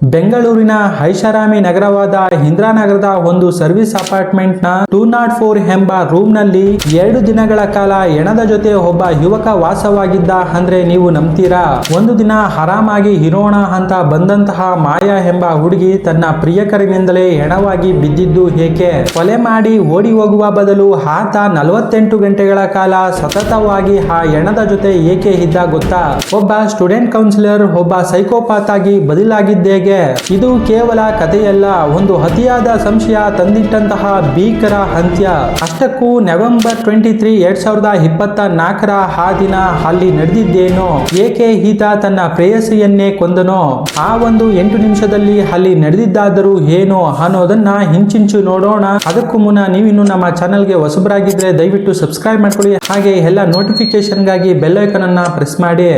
ಬೆಂಗಳೂರಿನ ಐಷಾರಾಮಿ ನಗರವಾದ ಇಂದಿರಾನಗರದ ಒಂದು ಸರ್ವಿಸ್ ಅಪಾರ್ಟ್ಮೆಂಟ್ ನ 204 ಎಂಬ ರೂಮ್ ನಲ್ಲಿ 2 ದಿನಗಳ ಕಾಲ ಹೆಣದ ಜೊತೆ ಒಬ್ಬ ಯುವಕ ವಾಸವಾಗಿದ್ದ ಅಂದ್ರೆ ನೀವು ನಂಬ್ತೀರಾ? ಒಂದು ದಿನ ಆರಾಮಾಗಿ ಇರೋಣ ಅಂತ ಬಂದಂತಹ ಮಾಯಾ ಎಂಬ ಹುಡುಗಿ ತನ್ನ ಪ್ರಿಯಕರನಿಂದಲೇ ಹೆಣವಾಗಿ ಬಿದ್ದಿದ್ದು ಏಕೆ? ಕೊಲೆ ಮಾಡಿ ಓಡಿ ಹೋಗುವ ಬದಲು ಆತ 48 ಗಂಟೆಗಳ ಕಾಲ ಸತತವಾಗಿ ಆ ಹೆಣದ ಜೊತೆ ಏಕೆ ಇದ್ದ ಗೊತ್ತಾ? ಒಬ್ಬ ಸ್ಟೂಡೆಂಟ್ ಕೌನ್ಸಿಲರ್ ಒಬ್ಬ ಸೈಕೋಪಾತ್ ಆಗಿ ಬದಲಾಗಿದ್ದೇಗೆ? ಇದು ಕೇವಲ ಕಥೆಯಲ್ಲ, ಒಂದು ಅತಿಯಾದ ಸಂಶಯ ತಂದಿಟ್ಟಂತಹ ಭೀಕರ ಅಂತ್ಯ. ಅಷ್ಟಕ್ಕೂ ನವೆಂಬರ್ 23, 2024 ಆ ದಿನ ಅಲ್ಲಿ ನಡೆದಿದ್ದೇನೋ? ಏಕೆ ಈತ ತನ್ನ ಪ್ರೇಯಸಿಯನ್ನೇ ಕೊಂದನೋ? ಆ ಒಂದು 8 ನಿಮಿಷದಲ್ಲಿ ಅಲ್ಲಿ ನಡೆದಿದ್ದಾದರೂ ಏನೋ ಅನ್ನೋದನ್ನ ಹಿಂಚಿಂಚು ನೋಡೋಣ. ಅದಕ್ಕೂ ಮುನ್ನ ನೀವಿನ್ನು ನಮ್ಮ ಚಾನೆಲ್ಗೆ ಹೊಸಬರಾಗಿದ್ರೆ ದಯವಿಟ್ಟು ಸಬ್ಸ್ಕ್ರೈಬ್ ಮಾಡ್ಕೊಳ್ಳಿ, ಹಾಗೆ ಎಲ್ಲ ನೋಟಿಫಿಕೇಶನ್ಗಾಗಿ ಬೆಲ್ ಐಕಾನ್ ಅನ್ನ ಪ್ರೆಸ್ ಮಾಡಿ.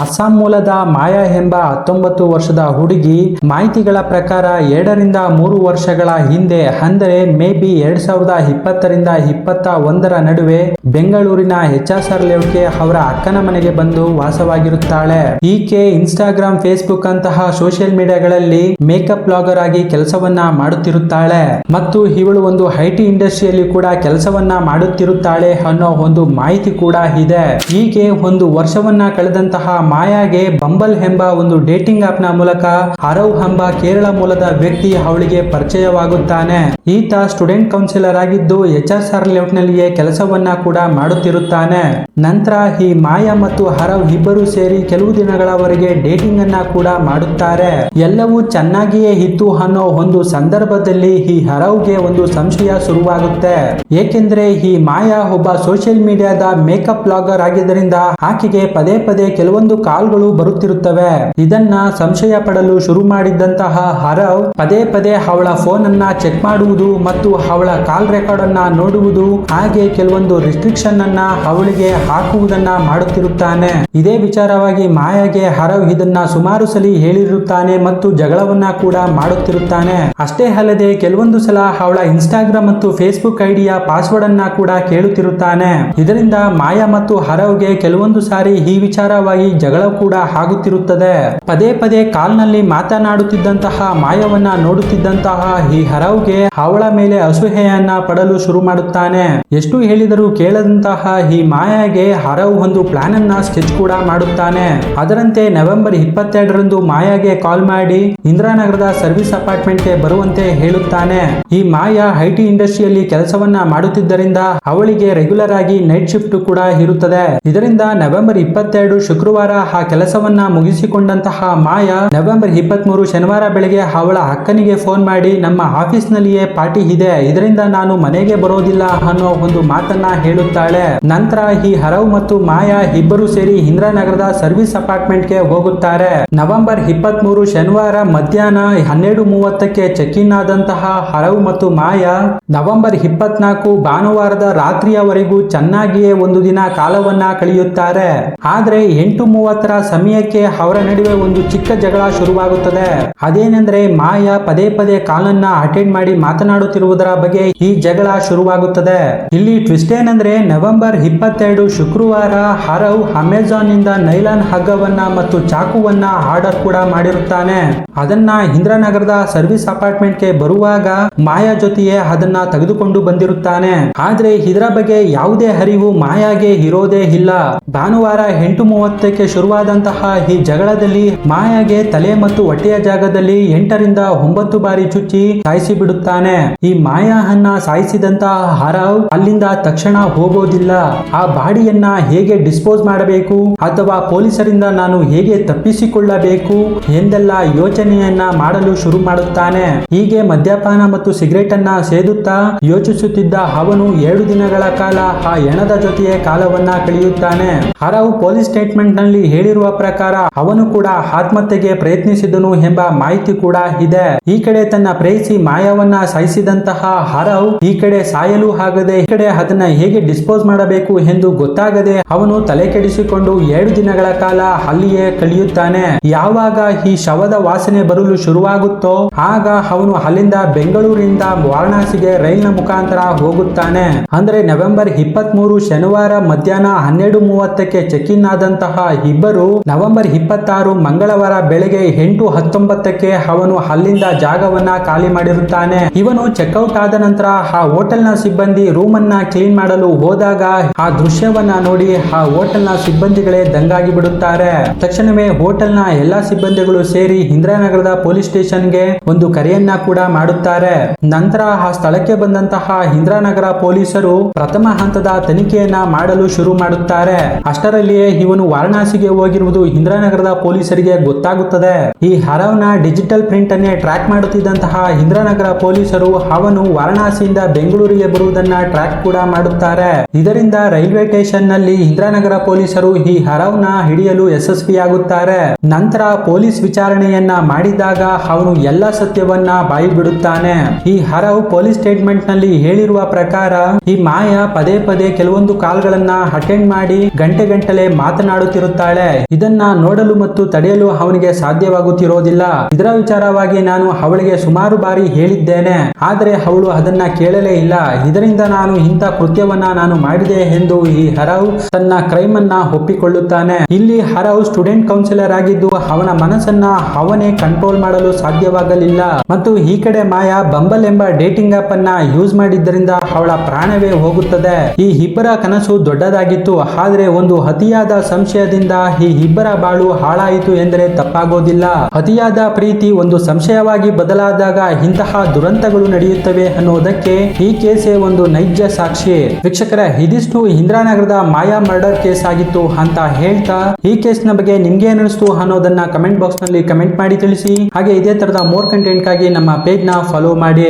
ಅಸ್ಸಾಂ ಮೂಲದ ಮಾಯಾ ಎಂಬ 19 ವರ್ಷದ ಹುಡುಗಿ ಮಾಹಿತಿಗಳ ಪ್ರಕಾರ 2 ರಿಂದ 3 ವರ್ಷಗಳ ಹಿಂದೆ ಅಂದರೆ ಮೇಬಿ 2020 ರಿಂದ 2021 ನಡುವೆ ಬೆಂಗಳೂರಿನ HSR ಲೇಔಟ್ಗೆ ಅವರ ಅಕ್ಕನ ಮನೆಗೆ ಬಂದು ವಾಸವಾಗಿರುತ್ತಾಳೆ. ಈಕೆ ಇನ್ಸ್ಟಾಗ್ರಾಮ್, ಫೇಸ್ಬುಕ್ ಅಂತಹ ಸೋಷಿಯಲ್ ಮೀಡಿಯಾಗಳಲ್ಲಿ ಮೇಕಪ್ ಬ್ಲಾಗರ್ ಆಗಿ ಕೆಲಸವನ್ನ ಮಾಡುತ್ತಿರುತ್ತಾಳೆ ಮತ್ತು ಇವಳು ಒಂದು IT ಇಂಡಸ್ಟ್ರಿಯಲ್ಲಿ ಕೂಡ ಕೆಲಸವನ್ನ ಮಾಡುತ್ತಿರುತ್ತಾಳೆ ಅನ್ನೋ ಒಂದು ಮಾಹಿತಿ ಕೂಡ ಇದೆ. ಹೀಗೆ ಒಂದು ವರ್ಷವನ್ನ ಕಳೆದಂತಹ ಮಾಯಾಗೆ ಬಂಬಲ್ ಎಂಬ ಒಂದು ಡೇಟಿಂಗ್ ಆಪ್ ನ ಮೂಲಕ ಹರವ್ ಎಂಬ ಕೇರಳ ಮೂಲದ ವ್ಯಕ್ತಿ ಅವಳಿಗೆ ಪರಿಚಯವಾಗುತ್ತಾನೆ. ಈತ ಸ್ಟೂಡೆಂಟ್ ಕೌನ್ಸಿಲರ್ ಆಗಿದ್ದು HSR ಲೇಔಟ್ ನಲ್ಲಿಯೇ ಕೆಲಸವನ್ನ ಕೂಡ ಮಾಡುತ್ತಿರುತ್ತಾನೆ. ನಂತರ ಈ ಮಾಯಾ ಮತ್ತು ಹರವ್ ಇಬ್ಬರು ಸೇರಿ ಕೆಲವು ದಿನಗಳವರೆಗೆ ಡೇಟಿಂಗ್ ಅನ್ನ ಕೂಡ ಮಾಡುತ್ತಾರೆ. ಎಲ್ಲವೂ ಚೆನ್ನಾಗಿಯೇ ಇತ್ತು ಅನ್ನೋ ಒಂದು ಸಂದರ್ಭದಲ್ಲಿ ಈ ಹರವ್ಗೆ ಒಂದು ಸಂಶಯ ಶುರುವಾಗುತ್ತೆ. ಏಕೆಂದ್ರೆ ಈ ಮಾಯಾ ಒಬ್ಬ ಸೋಷಿಯಲ್ ಮೀಡಿಯಾದ ಮೇಕಪ್ ಬ್ಲಾಗರ್ ಆಗಿದ್ದರಿಂದ ಆಕೆಗೆ ಪದೇ ಪದೇ ಕೆಲವೊಂದು ಕಾಲ್ಗಳು ಬರುತ್ತಿರುತ್ತವೆ. ಇದನ್ನ ಸಂಶಯ ಪಡಲು ಶುರು ಮಾಡಿದ್ದಂತಹ ಹರವ್ ಪದೇ ಪದೇ ಅವಳ ಫೋನ್ ಅನ್ನ ಚೆಕ್ ಮಾಡುವುದು ಮತ್ತು ಅವಳ ಕಾಲ್ ರೆಕಾರ್ಡ್ ಅನ್ನ ನೋಡುವುದು, ಹಾಗೆ ಕೆಲವೊಂದು ರಿಸ್ಟ್ರಿಕ್ಷನ್ ಅನ್ನ ಅವಳಿಗೆ ಹಾಕುವುದನ್ನ ಮಾಡುತ್ತಿರುತ್ತಾನೆ. ಇದೇ ವಿಚಾರವಾಗಿ ಮಾಯಾಗೆ ಹರವ್ ಇದನ್ನ ಸುಮಾರು ಸಲ ಹೇಳಿರುತ್ತಾನೆ ಮತ್ತು ಜಗಳವನ್ನ ಕೂಡ ಮಾಡುತ್ತಿರುತ್ತಾನೆ. ಅಷ್ಟೇ ಅಲ್ಲದೆ ಕೆಲವೊಂದು ಸಲ ಅವಳ ಇನ್ಸ್ಟಾಗ್ರಾಮ್ ಮತ್ತು ಫೇಸ್ಬುಕ್ ಐಡಿಯ ಪಾಸ್ವರ್ಡ್ ಅನ್ನ ಕೂಡ ಕೇಳುತ್ತಿರುತ್ತಾನೆ. ಇದರಿಂದ ಮಾಯಾ ಮತ್ತು ಹರವ್ಗೆ ಕೆಲವೊಂದು ಸಾರಿ ಈ ವಿಚಾರವಾಗಿ ಜಗಳ ಕೂಡ ಆಗುತ್ತಿರುತ್ತದೆ. ಪದೇ ಪದೇ ಕಾಲ್ ನಲ್ಲಿ ಮಾತನಾಡುತ್ತಿದ್ದಂತಹ ಮಾಯವನ್ನ ನೋಡುತ್ತಿದ್ದಂತಹ ಈ ಹರವ್ಗೆ ಅವಳ ಮೇಲೆ ಅಸೂಯೆಯನ್ನ ಪಡಲು ಶುರು ಮಾಡುತ್ತಾನೆ. ಎಷ್ಟು ಹೇಳಿದರೂ ಕೇಳದಂತಹ ಈ ಮಾಯಾಗೆ ಹರವ್ ಒಂದು ಪ್ಲಾನ್ ಅನ್ನ ಸ್ಕೆಚ್ ಕೂಡ ಮಾಡುತ್ತಾನೆ. ಅದರಂತೆ ನವೆಂಬರ್ 22 ಮಾಯಾಗೆ ಕಾಲ್ ಮಾಡಿ ಇಂದಿರಾನಗರದ ಸರ್ವಿಸ್ ಅಪಾರ್ಟ್ಮೆಂಟ್ ಗೆ ಬರುವಂತೆ ಹೇಳುತ್ತಾನೆ. ಈ ಮಾಯಾ IT ಇಂಡಸ್ಟ್ರಿಯಲ್ಲಿ ಕೆಲಸವನ್ನ ಮಾಡುತ್ತಿದ್ದರಿಂದ ಅವಳಿಗೆ ರೆಗ್ಯುಲರ್ ಆಗಿ ನೈಟ್ ಶಿಫ್ಟ್ ಕೂಡ ಇರುತ್ತದೆ. ಇದರಿಂದ ನವೆಂಬರ್ 22 ಶುಕ್ರವಾರ ಆ ಕೆಲಸವನ್ನ ಮುಗಿಸಿಕೊಂಡಂತಹ ಮಾಯಾ ನವೆಂಬರ್ 23 ಶನಿವಾರ ಬೆಳಗ್ಗೆ ಅವಳ ಅಕ್ಕನಿಗೆ ಫೋನ್ ಮಾಡಿ ನಮ್ಮ ಆಫೀಸ್ ನಲ್ಲಿಯೇ ಪಾರ್ಟಿ ಇದೆ, ಇದರಿಂದ ನಾನು ಮನೆಗೆ ಬರೋದಿಲ್ಲ ಅನ್ನೋ ಒಂದು ಮಾತನ್ನ ಹೇಳುತ್ತಾಳೆ. ನಂತರ ಈ ಹರವ್ ಮತ್ತು ಮಾಯಾ ಇಬ್ಬರು ಸೇರಿ ಇಂದಿರಾನಗರದ ಸರ್ವಿಸ್ ಅಪಾರ್ಟ್ಮೆಂಟ್ ಗೆ ಹೋಗುತ್ತಾರೆ. ನವೆಂಬರ್ 23 ಶನಿವಾರ ಮಧ್ಯಾಹ್ನ 12:30ಕ್ಕೆ ಚೆಕ್ ಇನ್ ಆದಂತಹ ಹರವ್ ಮತ್ತು ಮಾಯಾ ನವೆಂಬರ್ 24 ಭಾನುವಾರದ ರಾತ್ರಿಯವರೆಗೂ ಚೆನ್ನಾಗಿಯೇ ಒಂದು ದಿನ ಕಾಲವನ್ನ ಕಳೆಯುತ್ತಾರೆ. ಆದ್ರೆ 8:30 ಸಮಯಕ್ಕೆ ಅವರ ನಡುವೆ ಒಂದು ಚಿಕ್ಕ ಜಗಳ ಶುರುವಾಗುತ್ತದೆ. ಅದೇನೆಂದ್ರೆ ಮಾಯಾ ಪದೇ ಪದೇ ಕಾಲನ್ನ ಅಟೆಂಡ್ ಮಾಡಿ ಮಾತನಾಡುತ್ತಿರುವುದರ ಬಗ್ಗೆ ಈ ಜಗಳ ಶುರುವಾಗುತ್ತದೆ. ಇಲ್ಲಿ ಟ್ವಿಸ್ಟ್ ಏನಂದ್ರೆ ನವೆಂಬರ್ 22 ಶುಕ್ರವಾರ ಹರವ್ ಅಮೆಜಾನ್ ನಿಂದ ನೈಲಾನ್ ಹಗ್ಗವನ್ನ ಮತ್ತು ಚಾಕುವನ್ನ ಆರ್ಡರ್ ಕೂಡ ಮಾಡಿರುತ್ತಾನೆ. ಅದನ್ನ ಇಂದಿರಾನಗರದ ಸರ್ವಿಸ್ ಅಪಾರ್ಟ್ಮೆಂಟ್ ಗೆ ಬರುವಾಗ ಮಾಯಾ ಜೊತೆಯೇ ಅದನ್ನ ತೆಗೆದುಕೊಂಡು ಬಂದಿರುತ್ತಾನೆ. ಆದ್ರೆ ಇದರ ಬಗ್ಗೆ ಯಾವುದೇ ಅರಿವು ಮಾಯಾಗೆ ಇರೋದೇ ಇಲ್ಲ. ಭಾನುವಾರ 8:30ಕ್ಕೆ ಶುರುವಾದಂತಹ ಈ ಜಗಳದಲ್ಲಿ ಮಾಯಾಗೆ ತಲೆ ಮತ್ತು ಹೊಟ್ಟೆಯ ಜಾಗದಲ್ಲಿ 8 ರಿಂದ 9 ಬಾರಿ ಚುಚ್ಚಿ ಸಾಯಿಸಿ ಬಿಡುತ್ತಾನೆ. ಈ ಮಾಯಾಹನ್ನ ಸಾಯಿಸಿದಂತಹ ಹರವ್ ಅಲ್ಲಿಂದ ತಕ್ಷಣ ಹೋಗೋದಿಲ್ಲ. ಆ ಬಾಡಿಯನ್ನ ಹೇಗೆ ಡಿಸ್ಪೋಸ್ ಮಾಡಬೇಕು ಅಥವಾ ಪೊಲೀಸರಿಂದ ನಾನು ಹೇಗೆ ತಪ್ಪಿಸಿಕೊಳ್ಳಬೇಕು ಎಂದೆಲ್ಲ ಯೋಚನೆಯನ್ನ ಮಾಡಲು ಶುರು ಮಾಡುತ್ತಾನೆ. ಹೀಗೆ ಮದ್ಯಪಾನ ಮತ್ತು ಸಿಗರೇಟ್ ಅನ್ನ ಸೇದುತ್ತಾ ಯೋಚಿಸುತ್ತಿದ್ದ ಅವನು 2 ದಿನಗಳ ಕಾಲ ಆ ಹೆಣದ ಜೊತೆಯೇ ಕಾಲವನ್ನ ಕಳೆಯುತ್ತಾನೆ. ಹರವ್ ಪೊಲೀಸ್ ಸ್ಟೇಟ್ಮೆಂಟ್ ನಲ್ಲಿ ನಲ್ಲಿ ಹೇಳಿರುವ ಪ್ರಕಾರ ಅವನು ಕೂಡ ಆತ್ಮಹತ್ಯೆಗೆ ಪ್ರಯತ್ನಿಸಿದನು ಎಂಬ ಮಾಹಿತಿ ಕೂಡ ಇದೆ. ಈ ಕಡೆ ತನ್ನ ಪ್ರೇಯಸಿ ಮಾಯಾವನ್ನ ಸಾಯಿಸಿದಂತಹ ಹರವ್ ಈ ಕಡೆ ಸಾಯಲು ಆಗದೆ ಈ ಕಡೆ ಅದನ್ನ ಹೇಗೆ ಡಿಸ್ಪೋಸ್ ಮಾಡಬೇಕು ಎಂದು ಗೊತ್ತಾಗದೆ ಅವನು ತಲೆ ಕೆಡಿಸಿಕೊಂಡು 7 ದಿನಗಳ ಕಾಲ ಅಲ್ಲಿಯೇ ಕಳೆಯುತ್ತಾನೆ. ಯಾವಾಗ ಈ ಶವದ ವಾಸನೆ ಬರಲು ಶುರುವಾಗುತ್ತೋ ಆಗ ಅವನು ಅಲ್ಲಿಂದ ಬೆಂಗಳೂರಿನಿಂದ ವಾರಣಾಸಿಗೆ ರೈಲ್ನ ಮುಖಾಂತರ ಹೋಗುತ್ತಾನೆ. ಅಂದ್ರೆ ನವೆಂಬರ್ 23 ಶನಿವಾರ ಮಧ್ಯಾಹ್ನ 12:30ಕ್ಕೆ ಚೆಕ್ ಇನ್ ಆದಂತಹ ಇಬ್ಬರು ನವೆಂಬರ್ 26 ಮಂಗಳವಾರ ಬೆಳಗ್ಗೆ 8:19ಕ್ಕೆ ಅವನು ಅಲ್ಲಿಂದ ಜಾಗವನ್ನ ಖಾಲಿ ಮಾಡಿರುತ್ತಾನೆ. ಇವನು ಚೆಕ್ಔಟ್ ಆದ ನಂತರ ಆ ಹೋಟೆಲ್ ನ ಸಿಬ್ಬಂದಿ ರೂಮ್ ಅನ್ನ ಕ್ಲೀನ್ ಮಾಡಲು ಹೋದಾಗ ಆ ದೃಶ್ಯವನ್ನ ನೋಡಿ ಆ ಹೋಟೆಲ್ ನ ಸಿಬ್ಬಂದಿಗಳೇ ದಂಗಾಗಿ ಬಿಡುತ್ತಾರೆ. ತಕ್ಷಣವೇ ಹೋಟೆಲ್ ನ ಎಲ್ಲಾ ಸಿಬ್ಬಂದಿಗಳು ಸೇರಿ ಇಂದಿರಾನಗರದ ಪೊಲೀಸ್ ಸ್ಟೇಷನ್ಗೆ ಒಂದು ಕರೆಯನ್ನ ಕೂಡ ಮಾಡುತ್ತಾರೆ. ನಂತರ ಆ ಸ್ಥಳಕ್ಕೆ ಬಂದಂತಹ ಇಂದಿರಾನಗರ ಪೊಲೀಸರು ಪ್ರಥಮ ಹಂತದ ತನಿಖೆಯನ್ನ ಮಾಡಲು ಶುರು ಮಾಡುತ್ತಾರೆ. ಅಷ್ಟರಲ್ಲಿಯೇ ಇವನು ವಾರಣಾಸಿಗೆ ಹೋಗಿರುವುದು ಇಂದಿರಾನಗರದ ಪೊಲೀಸರಿಗೆ ಗೊತ್ತಾಗುತ್ತದೆ. ಈ ಹರವ್ನ ಡಿಜಿಟಲ್ ಪ್ರಿಂಟ್ ಅನ್ನೇ ಟ್ರ್ಯಾಕ್ ಮಾಡುತ್ತಿದ್ದಂತಹ ಇಂದಿರಾನಗರ ಪೊಲೀಸರು ಅವನು ವಾರಣಾಸಿಯಿಂದ ಬೆಂಗಳೂರಿಗೆ ಬರುವುದನ್ನ ಟ್ರ್ಯಾಕ್ ಕೂಡ ಮಾಡುತ್ತಾರೆ. ಇದರಿಂದ ರೈಲ್ವೆ ಸ್ಟೇಷನ್ ನಲ್ಲಿ ಇಂದಿರಾನಗರ ಪೊಲೀಸರು ಈ ಹರವ್ನ ಹಿಡಿಯಲು ಯಶಸ್ವಿಯಾಗುತ್ತಾರೆ. ನಂತರ ಪೊಲೀಸ್ ವಿಚಾರಣೆಯನ್ನ ಮಾಡಿದಾಗ ಅವನು ಎಲ್ಲ ಸತ್ಯವನ್ನ ಬಾಯಿ ಬಿಡುತ್ತಾನೆ. ಈ ಹರವ್ ಪೊಲೀಸ್ ಸ್ಟೇಟ್ಮೆಂಟ್ ನಲ್ಲಿ ಹೇಳಿರುವ ಪ್ರಕಾರ ಈ ಮಾಯಾ ಪದೇ ಪದೇ ಕೆಲವೊಂದು ಕಾಲ್ಗಳನ್ನ ಅಟೆಂಡ್ ಮಾಡಿ ಗಂಟೆಗಟ್ಟಲೆ ಮಾತನಾಡುತ್ತಿರುತ್ತಾಳೆ. ಇದನ್ನ ನೋಡಲು ಮತ್ತು ತಡೆಯಲು ಅವನಿಗೆ ಸಾಧ್ಯವಾಗುತ್ತಿರೋದಿಲ್ಲ. ಇದರ ವಿಚಾರವಾಗಿ ನಾನು ಅವಳಿಗೆ ಸುಮಾರು ಬಾರಿ ಹೇಳಿದ್ದೇನೆ, ಆದರೆ ಅವಳು ಅದನ್ನ ಕೇಳಲೇ ಇಲ್ಲ. ಇದರಿಂದ ನಾನು ಇಂಥ ಕೃತ್ಯವನ್ನ ನಾನು ಮಾಡಿದೆ ಎಂದು ಈ ಹರವ್ ತನ್ನ ಕ್ರೈಮ್ ಅನ್ನ ಒಪ್ಪಿಕೊಳ್ಳುತ್ತಾನೆ. ಇಲ್ಲಿ ಹರವ್ ಸ್ಟೂಡೆಂಟ್ ಕೌನ್ಸಿಲರ್ ಆಗಿದ್ದು ಅವನ ಮನಸ್ಸನ್ನ ಅವನೇ ಕಂಟ್ರೋಲ್ ಮಾಡಲು ಸಾಧ್ಯವಾಗಲಿಲ್ಲ. ಮತ್ತು ಈ ಕಡೆ ಮಾಯಾ ಬಂಬಲ್ ಎಂಬ ಡೇಟಿಂಗ್ ಆಪ್ ಅನ್ನ ಯೂಸ್ ಮಾಡಿದ್ದರಿಂದ ಅವಳ ಪ್ರಾಣವೇ ಹೋಗುತ್ತದೆ. ಈ ಇಬ್ಬರ ಕನಸು ದೊಡ್ಡದಾಗಿತ್ತು, ಆದರೆ ಒಂದು ಅತಿಯಾದ ಸಂಶಯದಿಂದ ಈ ಇಬ್ಬರ ಬಾಳು ಹಾಳಾಯಿತು ಎಂದರೆ ತಪ್ಪಾಗೋದಿಲ್ಲ. ಅತಿಯಾದ ಪ್ರೀತಿ ಒಂದು ಸಂಶಯವಾಗಿ ಬದಲಾದಾಗ ಇಂತಹ ದುರಂತಗಳು ನಡೆಯುತ್ತವೆ ಅನ್ನೋದಕ್ಕೆ ಈ ಕೇಸೇ ಒಂದು ನೈಜ ಸಾಕ್ಷಿ. ವೀಕ್ಷಕರೇ, ಇದಿಷ್ಟು ಇಂದಿರಾನಗರದ ಮಾಯಾ ಮರ್ಡರ್ ಕೇಸ್ ಆಗಿತ್ತು ಅಂತ ಹೇಳ್ತಾ ಈ ಕೇಸ್ನ ಬಗ್ಗೆ ನಿಮ್ಗೆ ಏನಿಸ್ತು ಅನ್ನೋದನ್ನ ಕಮೆಂಟ್ ಬಾಕ್ಸ್ ನಲ್ಲಿ ಕಮೆಂಟ್ ಮಾಡಿ ತಿಳಿಸಿ. ಹಾಗೆ ಇದೇ ತರದ ಮೋರ್ ಕಂಟೆಂಟ್ ಗಾಗಿ ನಮ್ಮ ಪೇಜ್ ನ ಫಾಲೋ ಮಾಡಿ.